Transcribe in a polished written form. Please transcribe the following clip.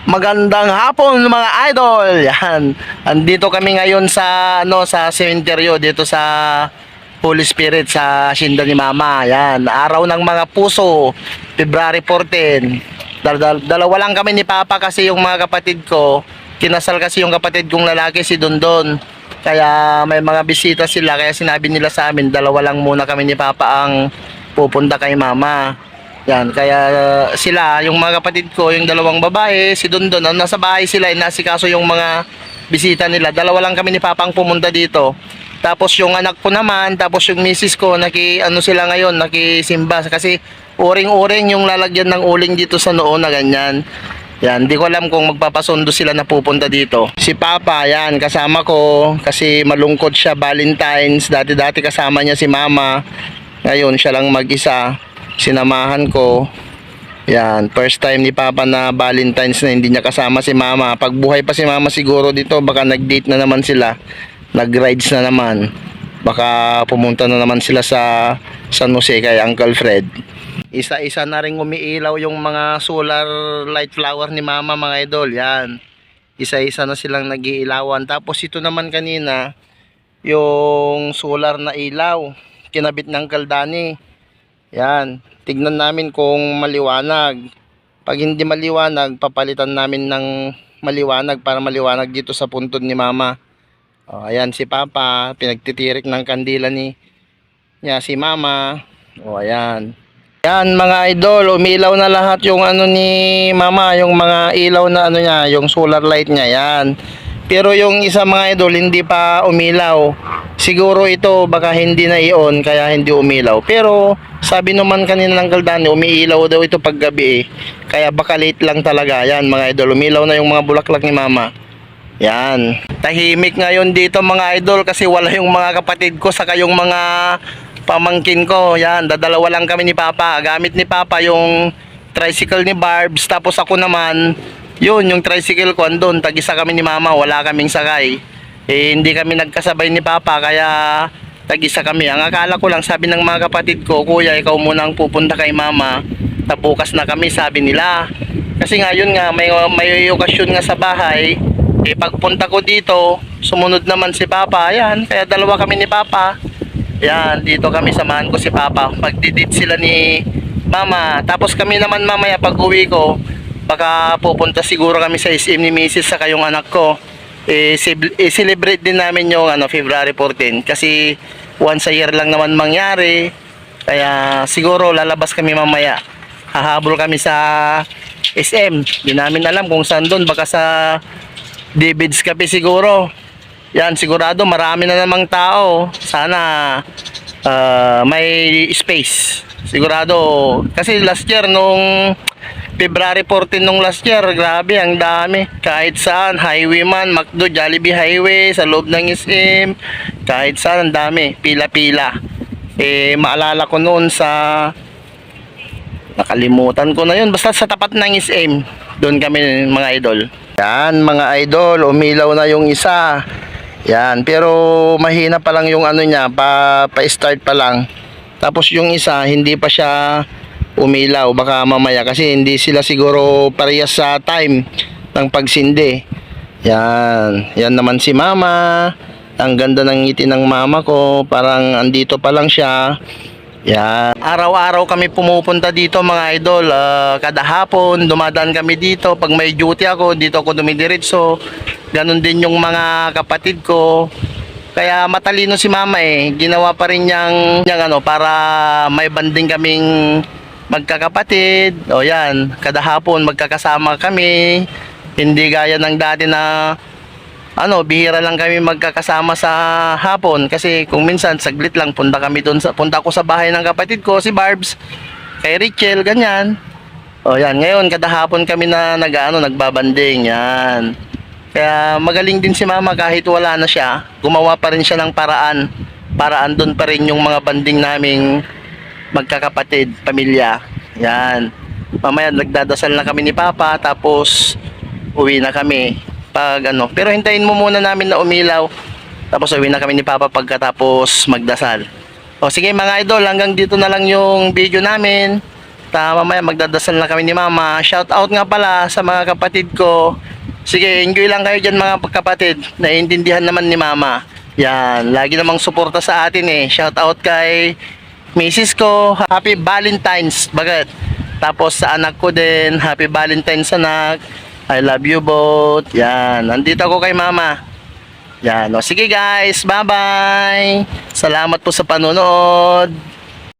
Magandang hapon mga idol. Yan. Andito kami ngayon sa sa sementeryo dito sa Holy Spirit sa Hacienda ni Mama. Yan, araw ng mga puso, February 14. Dalawa lang kami ni Papa kasi yung mga kapatid ko, kinasal kasi yung kapatid kong lalaki si Dondon. Kaya may mga bisita sila kaya sinabi nila sa amin, dalawa lang muna kami ni Papa ang pupunta kay Mama. Yan, kaya sila, yung mga kapatid ko, yung dalawang babae, si Dondon, nasa bahay sila, inasikaso yung mga bisita nila. Dalawa lang kami ni Papang pumunta dito. Tapos yung anak ko naman, tapos yung misis ko, sila ngayon, nakisimba. Kasi uring-uring yung lalagyan ng uling dito sa noo na ganyan. Yan, di ko alam kung magpapasundo sila na pupunta dito. Si Papa, yan, kasama ko, kasi malungkot siya, Valentine's. Dati-dati kasama niya si Mama. Ngayon, siya lang mag-isa. Sinamahan ko. Yan, first time ni Papa na Valentine's na hindi niya kasama si Mama. Pag buhay pa si Mama siguro dito, baka nag-date na naman sila, nag-rides na naman, baka pumunta na naman sila sa San Jose kay Uncle Fred. Isa-isa na rin umiilaw yung mga solar light flower ni Mama mga idol. Yan, isa-isa na silang nag-iilawan. Tapos ito naman kanina, yung solar na ilaw kinabit ng Uncle Danny. Yan, tignan namin kung maliwanag. Pag hindi maliwanag, papalitan namin ng maliwanag para maliwanag dito sa puntod ni Mama. O, ayan si Papa, pinagtitirik ng kandila niya si Mama. O, ayan. Yan mga idol, umilaw na lahat yung ni Mama, yung mga ilaw na niya, yung solar light niya. Yan. Pero yung isa mga idol, hindi pa umilaw. Siguro ito baka hindi na i-on kaya hindi umilaw. Pero sabi naman kanina ng Kaldani, umiilaw daw ito pag gabi kaya baka late lang talaga. Yan mga idol, umilaw na yung mga bulaklak ni Mama. Yan. Tahimik ngayon dito mga idol kasi wala yung mga kapatid ko saka yung mga pamangkin ko. Yan, dadalawa lang kami ni Papa. Gamit ni Papa yung tricycle ni Barbs. Tapos ako naman, yun, yung tricycle ko andun. Tag-isa kami ni Mama, wala kaming sakay. Hindi kami nagkasabay ni Papa kaya tag-isa kami. Ang akala ko lang, sabi ng mga kapatid ko, Kuya, ikaw muna ang pupunta kay Mama. Bukas na kami, sabi nila. Kasi ngayon nga, may okasyon nga sa bahay. Pagpunta ko dito, sumunod naman si Papa. Ayan, kaya dalawa kami ni Papa. Ayan, dito kami, samahan ko si Papa. Magdidit sila ni Mama. Tapos kami naman mamaya pag uwi ko, baka pupunta siguro kami sa SM ni Mrs. saka yung anak ko. Celebrate din namin yung February 14 kasi once a year lang naman mangyari. Kaya siguro lalabas kami mamaya. Hahabol kami sa SM. Di namin alam kung saan doon, baka sa David's Cafe siguro. Yan, sigurado marami na namang tao. Sana may space. Sigurado kasi last year nung February 14 nung last year, grabe, ang dami. Kahit saan, highway man, McDo, Jollibee Highway, sa loob ng SM, kahit saan, ang dami, pila-pila. Maalala ko noon sa, nakalimutan ko na yun, basta sa tapat ng SM, doon kami mga idol. Yan, mga idol, umilaw na yung isa. Yan, pero mahina pa lang yung niya, pa-start pa lang. Tapos yung isa, hindi pa siya umilaw, baka mamaya kasi hindi sila siguro parehas sa time ng pagsindi. Yan naman si Mama. Ang ganda ng ngiti ng Mama ko, parang andito pa lang siya. Yan, araw-araw kami pumupunta dito mga idol. Kada hapon dumadaan kami dito. Pag may duty ako, dito ako dumidiretso. Ganon din yung mga kapatid ko. Kaya matalino si Mama ginawa pa rin niyang para may banding kaming magkakapatid. O yan, kada hapon magkakasama kami. Hindi gaya ng dati na bihira lang kami magkakasama sa hapon kasi kung minsan saglit lang punta ko sa bahay ng kapatid ko si Barbs, kay Richel, ganyan. O yan, ngayon kada hapon kami na nagbabanding. Yan. Kaya magaling din si Mama kahit wala na siya. Gumawa pa rin siya ng paraan para andun pa rin yung mga banding naming magkakapatid, pamilya. Yan. Mamaya nagdadasal na kami ni Papa tapos uwi na kami pag Pero hintayin mo muna namin na umilaw. Tapos uwi na kami ni Papa pagkatapos magdasal. O sige mga idol, hanggang dito na lang yung video namin. Mamaya magdadasal na kami ni mama. Shout out nga pala sa mga kapatid ko. Sige, enjoy lang kayo dyan mga kapatid. Naiintindihan naman ni mama. Yan, lagi namang suporta sa atin eh. Shout out kay Mrs. ko. Happy Valentine's. Bagat. Tapos sa anak ko din. Happy Valentine's anak. I love you both. Yan, nandito ako kay mama. Yan, o sige guys. Bye bye. Salamat po sa panonood.